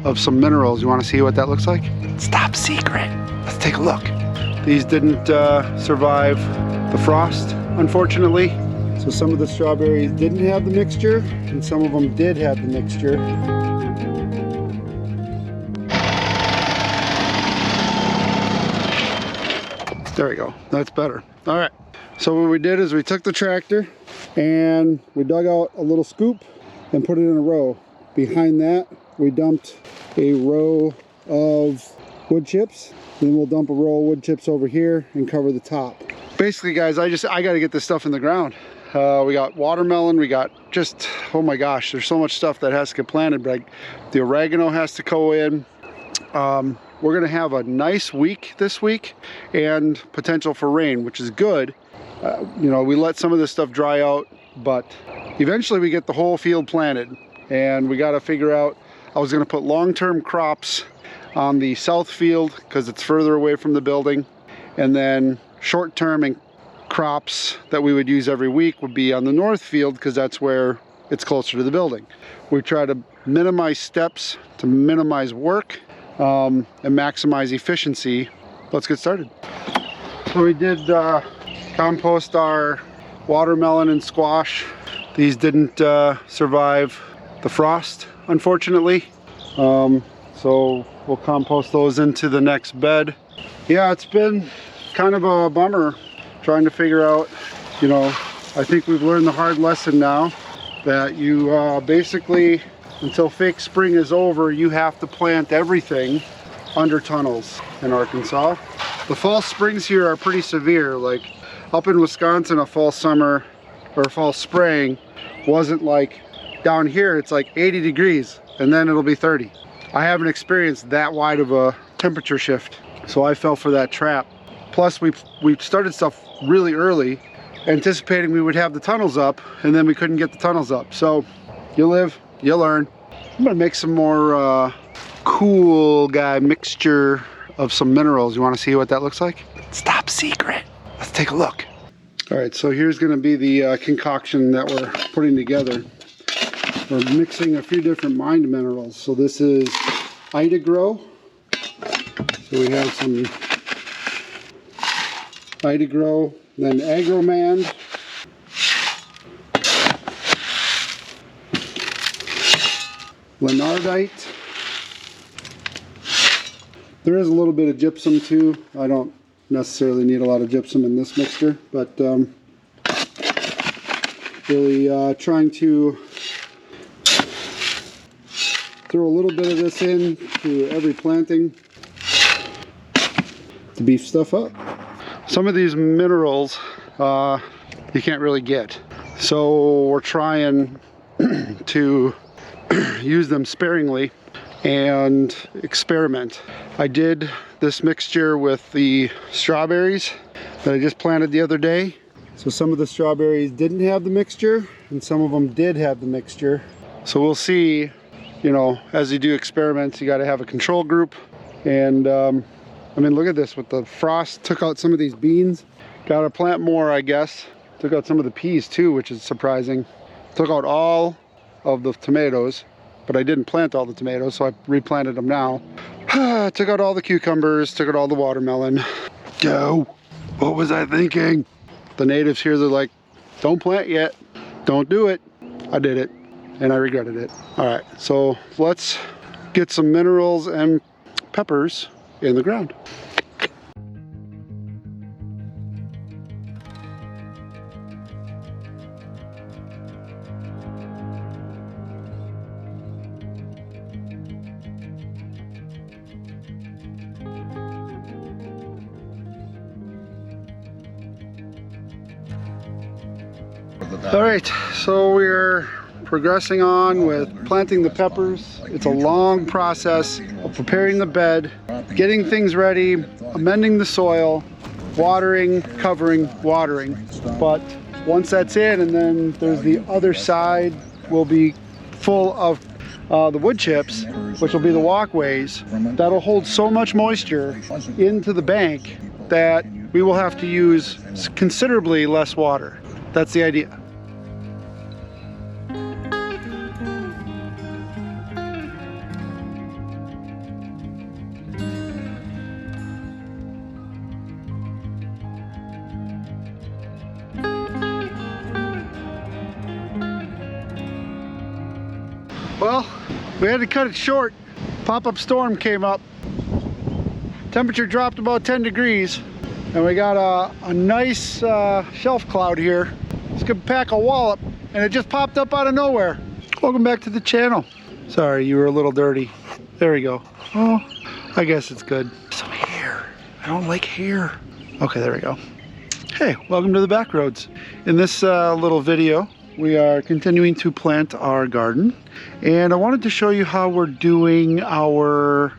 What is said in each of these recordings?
of some minerals. You want to see what that looks like? It's top secret. Let's take a look. These didn't survive the frost, unfortunately. So some of the strawberries didn't have the mixture, and some of them did have the mixture. There we go, that's better. All right, so what we did is we took the tractor and we dug out a little scoop and put it in a row. Behind that, we dumped a row of wood chips. Then we'll dump a row of wood chips over here and cover the top. Basically, guys, I got to get this stuff in the ground. We got watermelon, we got just, oh my gosh, there's so much stuff that has to get planted, but the oregano has to go in. We're gonna have a nice week this week and potential for rain, which is good. You know, we let some of this stuff dry out, but eventually we get the whole field planted, and we got to figure out, I was gonna put long-term crops on the south field because it's further away from the building, and then short-term and crops that we would use every week would be on the north field because that's where it's closer to the building. We try to minimize steps to minimize work and maximize efficiency. Let's get started. So we did compost our watermelon and squash. These didn't survive the frost, unfortunately. So we'll compost those into the next bed. Yeah, it's been kind of a bummer trying to figure out, you know, I think we've learned the hard lesson now that you basically, until fake spring is over, you have to plant everything under tunnels in Arkansas. The fall springs here are pretty severe. Like up in Wisconsin, a fall summer or fall spring wasn't like down here, it's like 80 degrees and then it'll be 30. I haven't experienced that wide of a temperature shift, so I fell for that trap. Plus we started stuff really early, anticipating we would have the tunnels up, and then we couldn't get the tunnels up. So you live, you learn. I'm gonna make some more cool guy mixture of some minerals. You want to see what that looks like? It's top secret. Let's take a look. All right, so here's gonna be the concoction that we're putting together. We're mixing a few different mind minerals. So this is Ida-Grow. So we have some Ida-Grow, then Agromand, Lenardite. There is a little bit of gypsum too. I don't necessarily need a lot of gypsum in this mixture, but really trying to throw a little bit of this in to every planting to beef stuff up. Some of these minerals you can't really get, so we're trying to use them sparingly and experiment. I did this mixture with the strawberries that I just planted the other day. So some of the strawberries didn't have the mixture and some of them did have the mixture. So we'll see, you know, as you do experiments, you got to have a control group. And I mean, look at this, with the frost took out some of these beans. Got to plant more, I guess. Took out some of the peas too, which is surprising. Took out all of the tomatoes, but I didn't plant all the tomatoes, so I replanted them now. Took out all the cucumbers, took out all the watermelon. Go. What was I thinking? The natives here, they're like, don't plant yet. Don't do it. I did it, and I regretted it. All right, so let's get some minerals and peppers in the ground. All right, so we're progressing on with planting the peppers. It's a long process of preparing the bed, getting things ready, amending the soil, watering, covering, watering. But once that's in, and then there's the other side will be full of the wood chips, which will be the walkways, that'll hold so much moisture into the bank that we will have to use considerably less water. That's the idea. Well, we had to cut it short. Pop-up storm came up. Temperature dropped about 10 degrees. And we got a nice shelf cloud here. It's gonna pack a wallop, and it just popped up out of nowhere. Welcome back to the channel. Sorry, you were a little dirty. There we go. Oh, I guess it's good. Some hair. I don't like hair. Okay, there we go. Hey, welcome to the back roads. In this little video, we are continuing to plant our garden, and I wanted to show you how we're doing our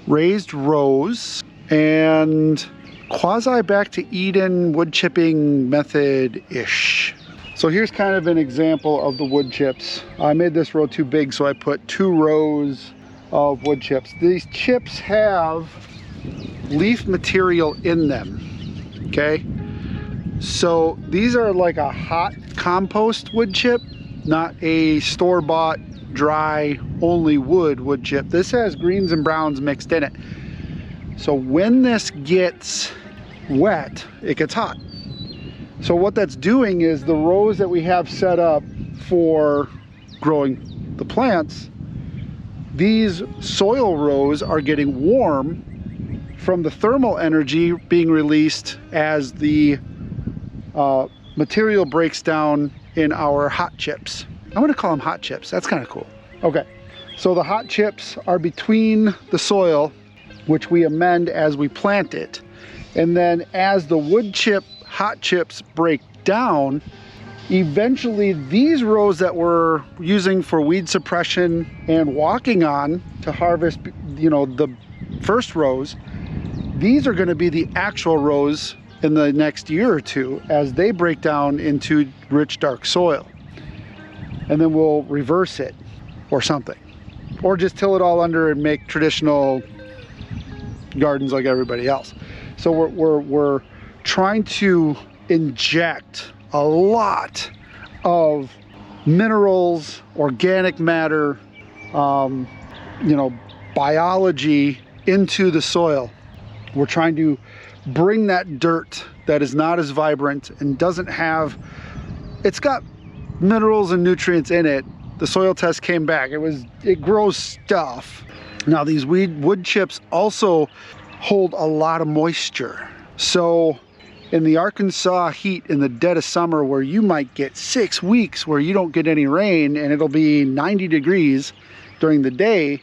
raised rows and quasi back to Eden wood chipping method-ish. So here's kind of an example of the wood chips. I made this row too big, so I put 2 rows of wood chips. These chips have leaf material in them, okay? So these are like a hot compost wood chip, not a store-bought dry only wood chip. This has greens and browns mixed in it. So when this gets wet, it gets hot. So what that's doing is the rows that we have set up for growing the plants, these soil rows are getting warm from the thermal energy being released as the material breaks down in our hot chips. I'm gonna call them hot chips. That's kind of cool. Okay, so the hot chips are between the soil, which we amend as we plant it. And then as the wood chip hot chips break down, eventually these rows that we're using for weed suppression and walking on to harvest, you know, the first rows, these are going to be the actual rows in the next year or two as they break down into rich dark soil. And then we'll reverse it or something, or just till it all under and make traditional gardens like everybody else. So we're trying to inject a lot of minerals, organic matter, you know, biology into the soil. We're trying to bring that dirt that is not as vibrant and doesn't have, it's got minerals and nutrients in it. The soil test came back. It grows stuff. Now these wood chips also hold a lot of moisture. So in the Arkansas heat in the dead of summer, where you might get 6 weeks where you don't get any rain and it'll be 90 degrees during the day,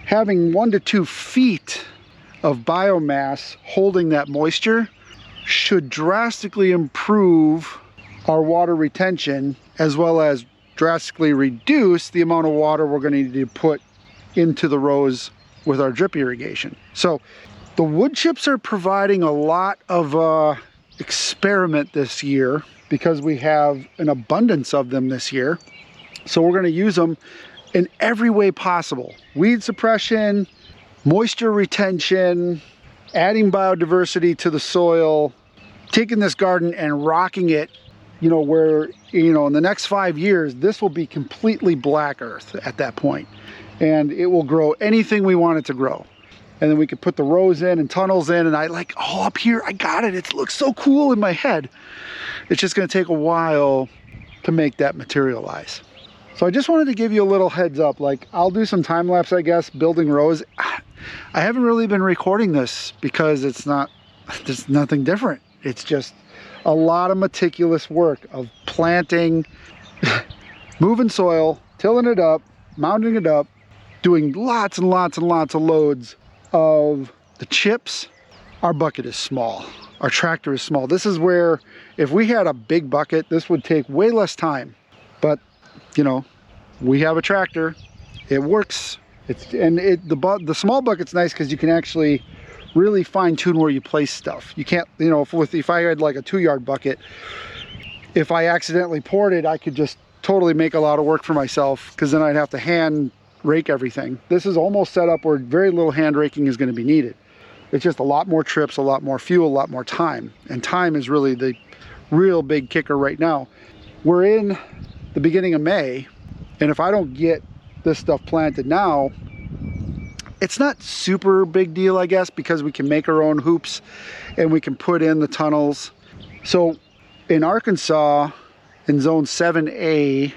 having 1 to 2 feet of biomass holding that moisture should drastically improve our water retention, as well as drastically reduce the amount of water we're going to need to put into the rows with our drip irrigation. So the wood chips are providing a lot of experiment this year because we have an abundance of them this year. So we're going to use them in every way possible. Weed suppression, moisture retention, adding biodiversity to the soil, taking this garden and rocking it, you know, where, you know, in the next 5 years, this will be completely black earth at that point. And it will grow anything we want it to grow. And then we could put the rows in and tunnels in, and I like, oh, up here, I got it. It looks so cool in my head. It's just gonna take a while to make that materialize. So I just wanted to give you a little heads up. Like, I'll do some time lapse, I guess, building rows. I haven't really been recording this because there's nothing different. It's just a lot of meticulous work of planting, moving soil, tilling it up, mounding it up, doing lots and lots and lots of loads of the chips. Our bucket is small. Our tractor is small. This is where, if we had a big bucket, this would take way less time. But, you know, we have a tractor. It works. The small bucket's nice because you can actually really fine tune where you place stuff. You can't, you know, if I had like a 2-yard bucket, if I accidentally poured it, I could just totally make a lot of work for myself, because then I'd have to hand rake everything. This is almost set up where very little hand raking is going to be needed. It's just a lot more trips, a lot more fuel, a lot more time. And time is really the real big kicker right now. We're in the beginning of May, and if I don't get this stuff planted now, it's not super big deal, I guess, because we can make our own hoops and we can put in the tunnels. So in Arkansas, in zone 7A,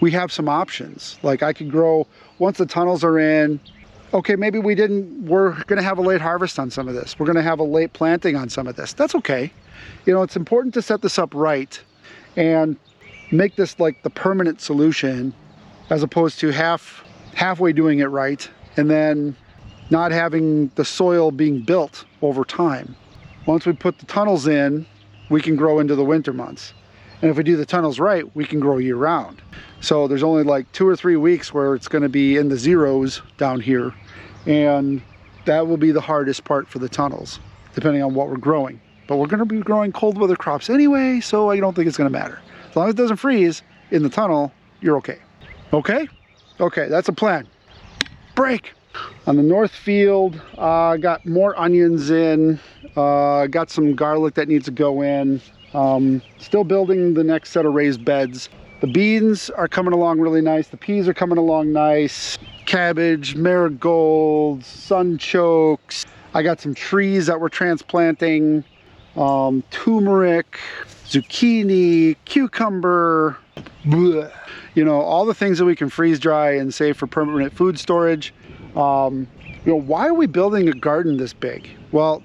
we have some options. Like I could grow, once the tunnels are in, okay, maybe we're gonna have a late harvest on some of this. We're gonna have a late planting on some of this. That's okay. You know, it's important to set this up right and make this like the permanent solution as opposed to halfway doing it right and then not having the soil being built over time. Once we put the tunnels in, we can grow into the winter months. And if we do the tunnels right, we can grow year round. So there's only like 2 or 3 weeks where it's gonna be in the zeros down here. And that will be the hardest part for the tunnels, depending on what we're growing. But we're gonna be growing cold weather crops anyway, so I don't think it's gonna matter. As long as it doesn't freeze in the tunnel, you're okay. Okay? Okay, that's a plan. Break! On the north field, got more onions in, got some garlic that needs to go in. Still building the next set of raised beds. The beans are coming along really nice. The peas are coming along nice. Cabbage, marigolds, sunchokes. I got some trees that we're transplanting. Turmeric, zucchini, cucumber. Bleh. You know, all the things that we can freeze dry and save for permanent food storage. You know, why are we building a garden this big? Well,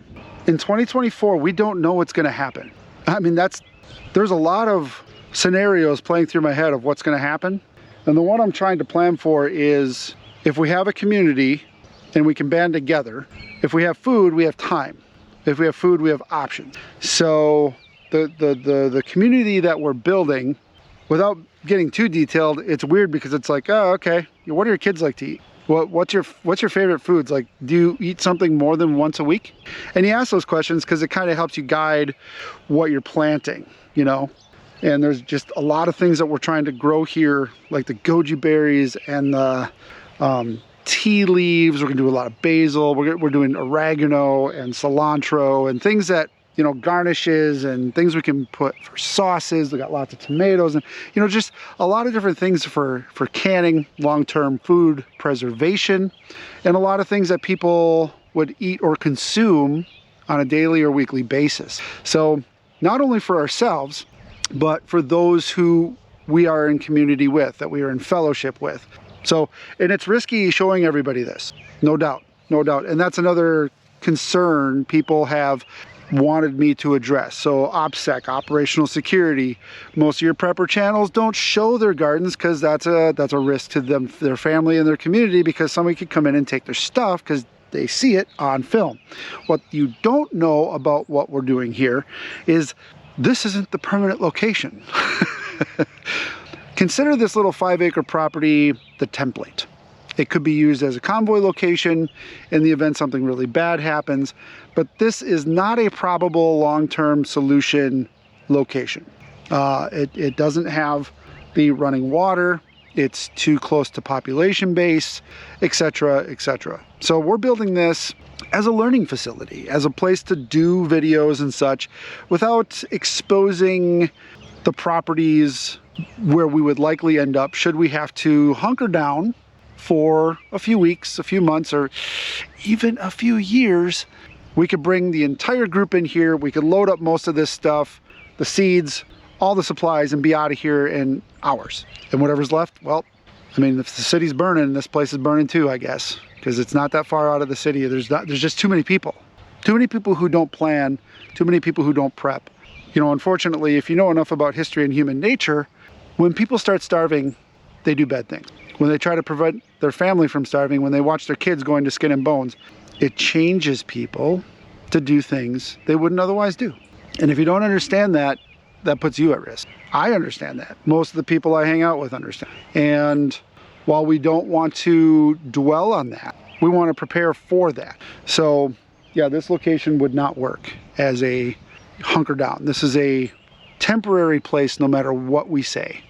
in 2024, we don't know what's gonna happen. I mean, there's a lot of scenarios playing through my head of what's gonna happen. And the one I'm trying to plan for is if we have a community and we can band together, if we have food, we have time. If we have food, we have options. So the community that we're building, without getting too detailed, it's weird because it's like, oh, okay, what do your kids like to eat? What's your favorite foods? Like, do you eat something more than once a week? And you ask those questions because it kind of helps you guide what you're planting, you know? And there's just a lot of things that we're trying to grow here, like the goji berries and the tea leaves. We're gonna do a lot of basil. We're doing oregano and cilantro and things that, you know, garnishes and things we can put for sauces. We got lots of tomatoes and, you know, just a lot of different things for canning, long-term food preservation, and a lot of things that people would eat or consume on a daily or weekly basis. So not only for ourselves, but for those who we are in community with, that we are in fellowship with. So, and it's risky showing everybody this, no doubt, no doubt. And that's another concern people have wanted me to address. So OPSEC, operational security, most of your prepper channels don't show their gardens because that's a risk to them, their family and their community, because somebody could come in and take their stuff because they see it on film. What you don't know about what we're doing here is this isn't the permanent location. Consider this little 5-acre property the template. It could be used as a convoy location in the event something really bad happens, but this is not a probable long-term solution location. It doesn't have the running water, it's too close to population base, etc., etc. So we're building this as a learning facility, as a place to do videos and such without exposing the properties where we would likely end up should we have to hunker down for a few weeks, a few months, or even a few years. We could bring the entire group in here, we could load up most of this stuff, the seeds, all the supplies, and be out of here in hours. And whatever's left, well, I mean, if the city's burning, this place is burning too, I guess, because it's not that far out of the city. There's just too many people. Too many people who don't plan, too many people who don't prep. You know, unfortunately, if you know enough about history and human nature, when people start starving, they do bad things. When they try to prevent their family from starving, when they watch their kids going to skin and bones, it changes people to do things they wouldn't otherwise do. And if you don't understand that, that puts you at risk. I understand that. Most of the people I hang out with understand. And while we don't want to dwell on that, we want to prepare for that. So yeah, this location would not work as a hunker down. This is a temporary place no matter what we say.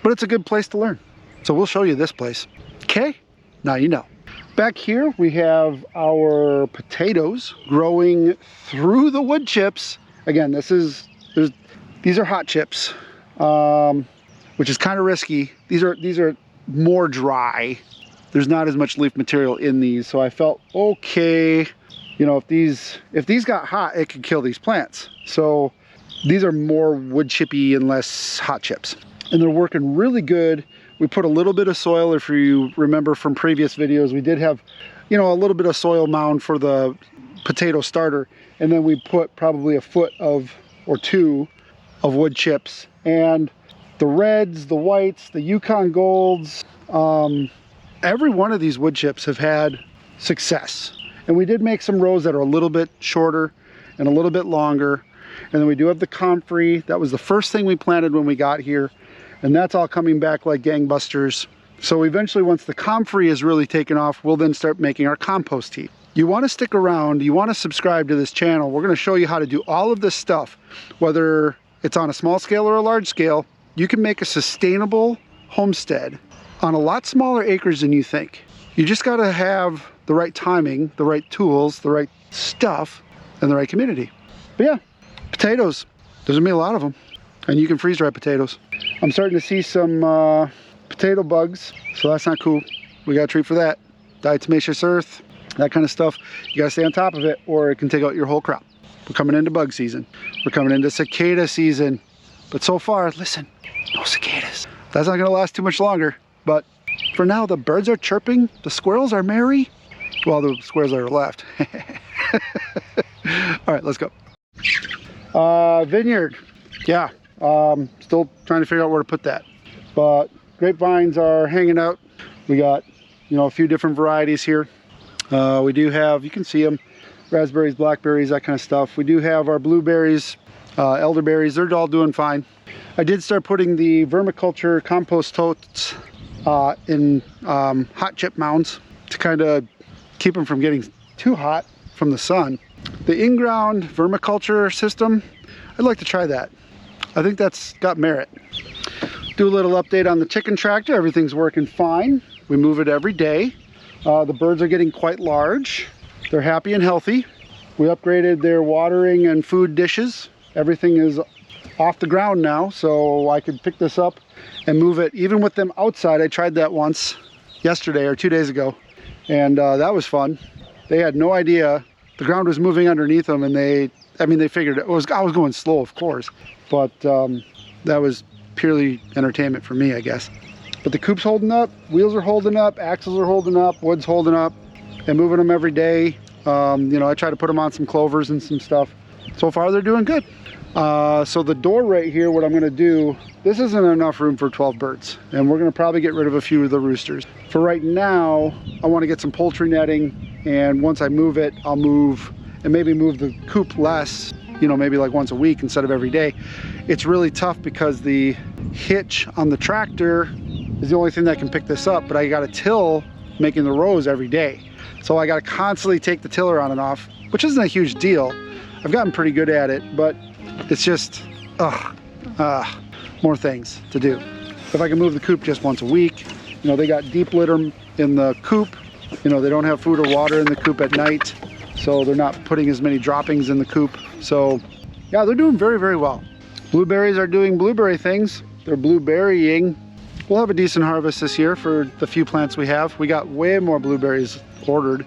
But it's a good place to learn. So we'll show you this place. Okay, now you know. Back here we have our potatoes growing through the wood chips. Again, these are hot chips, which is kind of risky. These are more dry. There's not as much leaf material in these, so I felt okay. You know, if these got hot, it could kill these plants. So these are more wood chippy and less hot chips. and they're working really good. We put a little bit of soil, if you remember from previous videos, we did have, you know, a little bit of soil mound for the potato starter, and then we put probably a foot of or two of wood chips. And the reds, the whites, the Yukon golds, every one of these wood chips have had success. And we did make some rows that are a little bit shorter and a little bit longer. And then we do have the comfrey. That was the first thing we planted when we got here, and that's all coming back like gangbusters. So eventually, once the comfrey is really taken off, we'll then start making our compost heap. You want to stick around, you want to subscribe to this channel. We're going to show you how to do all of this stuff, whether it's on a small scale or a large scale. You can make a sustainable homestead on a lot smaller acres than you think. You just got to have the right timing, the right tools, the right stuff, and the right community. But yeah, potatoes, there's gonna be a lot of them, and you can freeze dry potatoes. I'm starting to see some potato bugs, so that's not cool. We got a treat for that. Diatomaceous earth, that kind of stuff. You gotta stay on top of it, or it can take out your whole crop. We're coming into bug season. We're coming into cicada season. But so far, listen, no cicadas. That's not gonna last too much longer, but for now, the birds are chirping, the squirrels are merry. Well, the squirrels are left. All right, let's go. Vineyard, yeah, still trying to figure out where to put that, but grapevines are hanging out. We got, you know, a few different varieties here. We do have, you can see them, raspberries, blackberries, that kind of stuff. We do have our blueberries, elderberries, they're all doing fine. I did start putting the vermiculture compost totes in hot chip mounds to kind of keep them from getting too hot from the sun. The in-ground vermiculture system, I'd like to try that. I think that's got merit. Do a little update on the chicken tractor. Everything's working fine. We move it every day. The birds are getting quite large. They're happy and healthy. We upgraded their watering and food dishes. Everything is off the ground now, so I could pick this up and move it. Even with them outside, I tried that once yesterday or 2 days ago, and that was fun. They had no idea the ground was moving underneath them, and they figured I was going slow, of course, but that was purely entertainment for me, I guess. But the coop's holding up, wheels are holding up, axles are holding up, wood's holding up, and moving them every day. You know, I try to put them on some clovers and some stuff. So far, they're doing good. So the door right here, what I'm gonna do, this isn't enough room for 12 birds, and we're gonna probably get rid of a few of the roosters. For right now, I wanna get some poultry netting, and once I move it, I'll move, and maybe move the coop less, you know, maybe like once a week instead of every day. It's really tough because the hitch on the tractor is the only thing that can pick this up, but I got a till making the rows every day. So I gotta constantly take the tiller on and off, which isn't a huge deal. I've gotten pretty good at it, but it's just, more things to do. If I can move the coop just once a week, you know, they got deep litter in the coop. You know, they don't have food or water in the coop at night, so they're not putting as many droppings in the coop. So yeah, they're doing very, very well. Blueberries are doing blueberry things. They're blueberrying. We'll have a decent harvest this year for the few plants we have. We got way more blueberries ordered.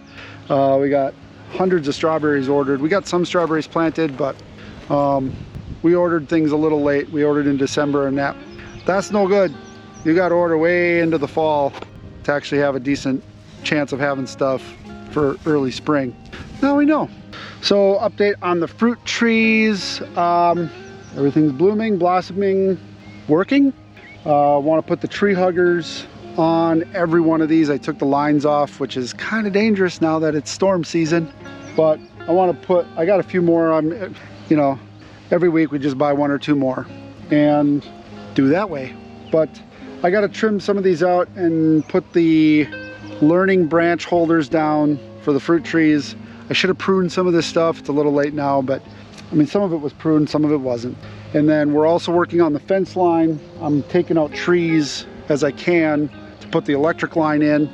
We got hundreds of strawberries ordered. We got some strawberries planted, but we ordered things a little late. We ordered in December, and that's no good. You got to order way into the fall to actually have a decent chance of having stuff for early spring. Now we know. So update on the fruit trees. Everything's blooming, blossoming, working. Want to put the tree huggers on every one of these. I took the lines off, which is kind of dangerous now that it's storm season, but I got a few more. You know, every week we just buy 1 or 2 more and do that way. But I got to trim some of these out and put the learning branch holders down for the fruit trees. I should have pruned some of this stuff. It's a little late now, but I mean, some of it was pruned, some of it wasn't. And then we're also working on the fence line. I'm taking out trees as I can to put the electric line in.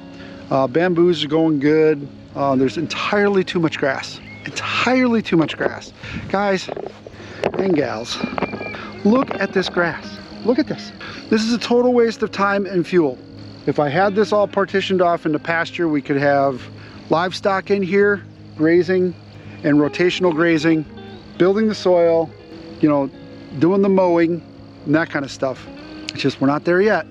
Bamboos are going good. There's entirely too much grass. Entirely too much grass. Guys and gals, look at this grass. Look at this. This is a total waste of time and fuel. If I had this all partitioned off into pasture, we could have livestock in here grazing and rotational grazing, building the soil, you know, doing the mowing and that kind of stuff. It's just we're not there yet,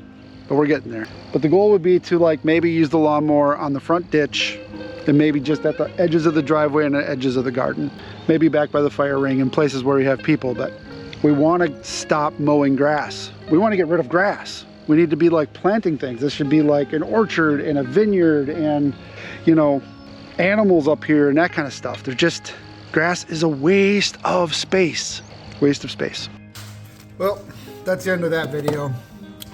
but we're getting there. But the goal would be to like maybe use the lawnmower on the front ditch and maybe just at the edges of the driveway and the edges of the garden. Maybe back by the fire ring in places where we have people, but we want to stop mowing grass. We want to get rid of grass. We need to be like planting things. This should be like an orchard and a vineyard and, you know, animals up here and that kind of stuff. They're just, grass is a waste of space. Waste of space. Well, that's the end of that video.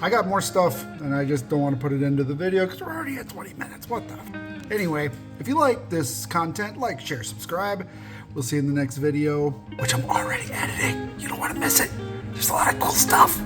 I got more stuff and I just don't want to put it into the video because we're already at 20 minutes. What the? Anyway, if you like this content, like, share, subscribe. We'll see you in the next video, which I'm already editing. You don't want to miss it. There's a lot of cool stuff.